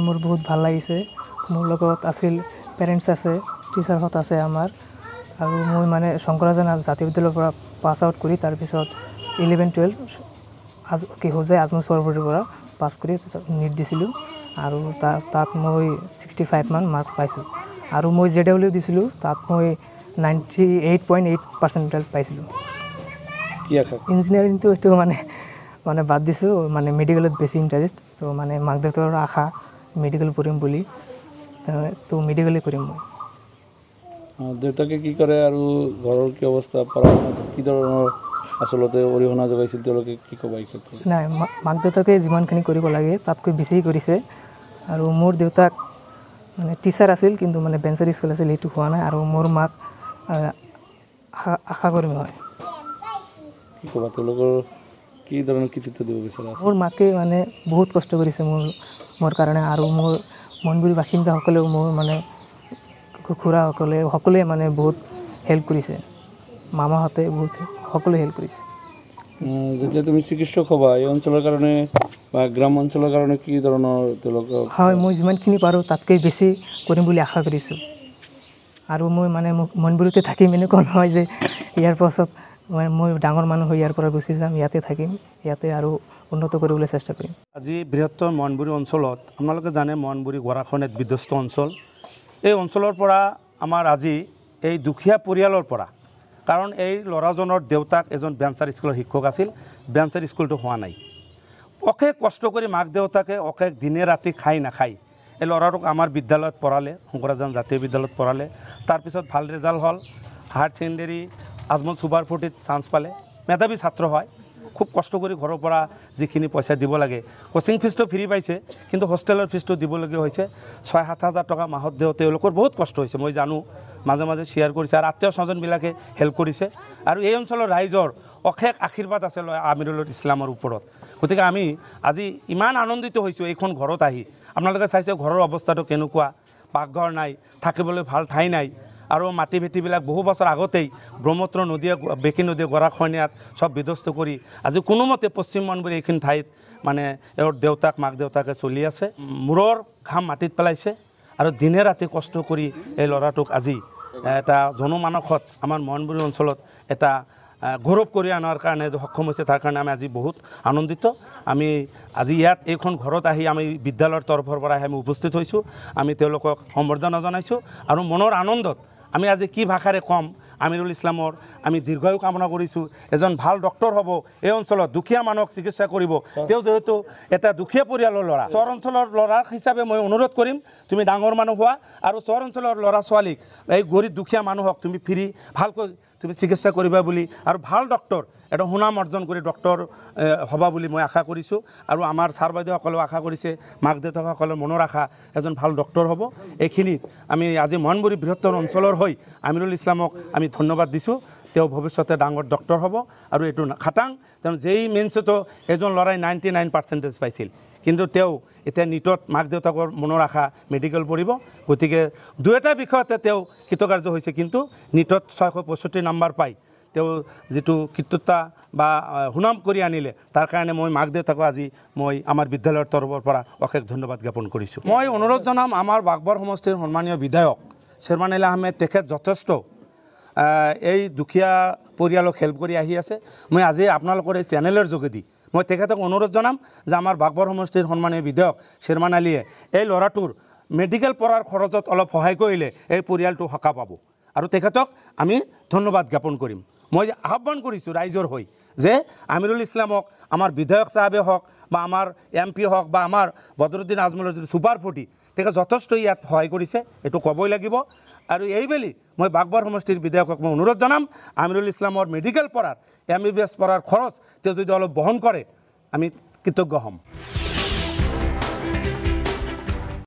মোৰ বহুত ভাল লাগিছে মোৰ লগত আছিল পেৰেণ্টছ আছে টিচাৰহঁত আছে আমাৰ আৰু মই মানে শংকৰাজান জাতীয় বিদ্যালয়ৰ পৰা পাছ আউট কৰি তাৰ পিছত 11-12 হোজাই আজমল চৰবৰীৰ পৰা পাছ কৰি নিট দিছিলোঁ আৰু তাত মই 65 মান মাৰ্ক পাইছোঁ আৰু মই JW দিছিলোঁ তাত মই 98.8% পাইছিলোঁ কি আশা ইঞ্জিনিয়াৰিংটো এইটো মানে বাদ দিছোঁ মানে মেডিকেলত বেছি ইণ্টাৰেষ্ট তো মানে মাক দেউতাকৰ আশা মেডিকেল পঢ়িম বুলি তো মেডিকেলে কৰিম মই দেউতাকে কি কৰে আৰু ঘৰৰ কি অৱস্থা পঢ়া শুনাত কি ধৰণৰ আচলতে অৰিহণা যোগাইছিল তেওঁলোকে কি ক'বা এই ক্ষেত্ৰত নাই মাক দেউতাকে যিমানখিনি কৰিব লাগে তাতকৈ বেছি কৰিছে আৰু মোৰ দেউতাক মানে টিচাৰ আছিল কিন্তু মানে বেঞ্চাৰ স্কুল আছিল সেইটো হোৱা নাই আৰু মোৰ মাক আশা কৰ্মী হয় কি ক'বা তেওঁলোকৰ কি ধৰণৰ কৃতিত্ব দিব বিচাৰা মোৰ মাকে মানে বহুত কষ্ট কৰিছে মোৰ কাৰণে আৰু মোৰ মনগুৰি বাসিন্দাসকলেও মোৰ মানে খুৰাসকলে সকলোৱে মানে বহুত হেল্প কৰিছে মামাহঁতে বহুত সকলোৱে হেল্প কৰিছে যেতিয়া তুমি চিকিৎসক হ'বা এই অঞ্চলৰ কাৰণে বা গ্ৰাম অঞ্চলৰ কাৰণে কি ধৰণৰ তেওঁলোকক হয় মই যিমানখিনি পাৰোঁ তাতকৈ বেছি কৰিম বুলি আশা কৰিছোঁ আৰু মই মানে মনগুৰিতে থাকিম এনেকুৱা নহয় যে ইয়াৰ পাছত মই ডাঙৰ মানুহ হৈ ইয়াৰ পৰা গুচি যাম ইয়াতে থাকিম ইয়াতে আৰু উন্নত কৰিবলৈ চেষ্টা কৰিম আজি বৃহত্তৰ মনগুৰি অঞ্চলত আপোনালোকে জানে মনগুৰি গৰাখহনীয়াত বিধ্বস্ত অঞ্চল এই অঞ্চলৰ পৰা আমাৰ আজি এই দুখীয়া পৰিয়ালৰ পৰা কাৰণ এই ল'ৰাজনৰ দেউতাক এজন বেঞ্চাৰ স্কুলৰ শিক্ষক আছিল বেঞ্চাৰ স্কুলটো হোৱা নাই অশেষ কষ্ট কৰি মাক দেউতাকে অশেষ দিনে ৰাতি খাই নাখায় এই ল'ৰাটোক আমাৰ বিদ্যালয়ত পঢ়ালে শংকৰাজান জাতীয় বিদ্যালয়ত পঢ়ালে তাৰপিছত ভাল ৰিজাল্ট হ'ল হায়াৰ ছেকেণ্ডেৰী আজমল চুপাৰফৰ্টিত চান্স পালে মেধাৱী ছাত্ৰ হয় খুব কষ্ট কৰি ঘৰৰ পৰা যিখিনি পইচা দিব লাগে কোচিং ফিজটো ফ্ৰী পাইছে কিন্তু হোষ্টেলৰ ফিজটো দিবলগীয়া হৈছে 6-7 হাজাৰ টকা মাহত দিওঁ তেওঁলোকৰ বহুত কষ্ট হৈছে মই জানো মাজে মাজে শ্বেয়াৰ কৰিছে আৰু আত্মীয় স্বজনবিলাকে হেল্প কৰিছে আৰু এই অঞ্চলৰ ৰাইজৰ অশেষ আশীৰ্বাদ আছে আমিৰুল ইছলামৰ ওপৰত গতিকে আমি আজি ইমান আনন্দিত হৈছোঁ এইখন ঘৰত আহি আপোনালোকে চাইছে ঘৰৰ অৱস্থাটো কেনেকুৱা পাকঘৰ নাই থাকিবলৈ ভাল ঠাই নাই আৰু মাটি ভেটিবিলাক বহু বছৰ আগতেই ব্ৰহ্মপুত্ৰ নদীয়ে বেকী নদীয়ে গৰাখহনীয়াত সব বিধ্বস্ত কৰি আজি কোনোমতে পশ্চিম মনগুৰি এইখিনি ঠাইত মানে এওঁৰ দেউতাক মাক দেউতাকে চলি আছে মূৰৰ ঘাম মাটিত পেলাইছে আৰু দিনে ৰাতি কষ্ট কৰি এই ল'ৰাটোক আজি এটা জনমানসত আমাৰ মনগুৰি অঞ্চলত এটা গৌৰৱ কৰি আনাৰ কাৰণে যে সক্ষম হৈছে তাৰ কাৰণে আমি আজি বহুত আনন্দিত আমি আজি ইয়াত এইখন ঘৰত আহি আমি বিদ্যালয়ৰ তৰফৰ পৰা আমি উপস্থিত হৈছোঁ আমি তেওঁলোকক সম্বৰ্ধনা জনাইছোঁ আৰু মনৰ আনন্দত আমি আজি কি ভাষাৰে ক'ম আমিৰুল ইছলামৰ আমি দীৰ্ঘায়ু কামনা কৰিছোঁ এজন ভাল ডক্টৰ হ'ব এই অঞ্চলত দুখীয়া মানুহক চিকিৎসা কৰিব তেওঁ যেহেতু এটা দুখীয়া পৰিয়ালৰ ল'ৰা চহৰ অঞ্চলৰ ল'ৰা হিচাপে মই অনুৰোধ কৰিম তুমি ডাঙৰ মানুহ হোৱা আৰু চহৰ অঞ্চলৰ ল'ৰা ছোৱালীক এই গৰীব দুখীয়া মানুহক তুমি ফ্ৰী ভালকৈ তুমি চিকিৎসা কৰিবা বুলি আৰু ভাল ডক্টৰ এটা সুনাম অৰ্জন কৰি ডক্টৰ হ'বা বুলি মই আশা কৰিছোঁ আৰু আমাৰ ছাৰ বাইদেউসকলেও আশা কৰিছে মাক দেউতাকসকলৰ মনৰ আশা এজন ভাল ডক্টৰ হ'ব এইখিনিত আমি আজি মনগুৰি বৃহত্তৰ অঞ্চলৰ হৈ আমিৰুল ইছলামক আমি ধন্যবাদ দিছোঁ তেওঁ ভৱিষ্যতে ডাঙৰ ডক্টৰ হ'ব আৰু এইটো খাটাং তেওঁ যেই মেইনছতো এজন ল'ৰাই 99% পাইছিল কিন্তু তেওঁ এতিয়া নিটত মাক দেউতাকৰ মনৰ আশা মেডিকেল পঢ়িব গতিকে দুটা বিষয়তে তেওঁ কৃতকাৰ্য হৈছে কিন্তু নিটত 665 নম্বৰ পাই তেওঁ যেটো কৃতিত্বতা বা সুনাম কৰি আনিলে তাৰ কাৰণে মই মাক দেউতাকক আজি মই আমাৰ বিদ্যালয়ৰ তৰফৰ পৰা অশেষ ধন্যবাদ জ্ঞাপন কৰিছোঁ মই অনুৰোধ জনাম আমাৰ বাগবৰ সমষ্টিৰ সন্মানীয় বিধায়ক শ্বেৰমান আলী আহমেদ তেখেত যথেষ্ট এই দুখীয়া পৰিয়ালক হেল্প কৰি আহি আছে মই আজি আপোনালোকৰ এই চেনেলৰ যোগেদি মই তেখেতক অনুৰোধ জনাম যে আমাৰ বাগবৰ সমষ্টিৰ সন্মানীয় বিধায়ক শ্বেৰমান আলীয়ে এই ল'ৰাটোৰ মেডিকেল পঢ়াৰ খৰচত অলপ সহায় কৰিলে এই পৰিয়ালটো সকাহ পাব আৰু তেখেতক আমি ধন্যবাদ জ্ঞাপন কৰিম মই আহ্বান কৰিছোঁ ৰাইজৰ হৈ যে আমিৰুল ইছলামক আমাৰ বিধায়ক সাহেবে হওক বা আমাৰ MP হওক বা আমাৰ বদৰুদ্দিন আজমলৰ যিটো চুপাৰফৰ্টি তেখেত যথেষ্ট ইয়াত সহায় কৰিছে এইটো ক'বই লাগিব আৰু এইবেলি মই বাগবৰ সমষ্টিৰ বিধায়কক মই অনুৰোধ জনাম আমিৰুল ইছলামৰ মেডিকেল পঢ়াৰ MBBS পঢ়াৰ খৰচ তেওঁ যদি অলপ বহন কৰে আমি কৃতজ্ঞ হ'ম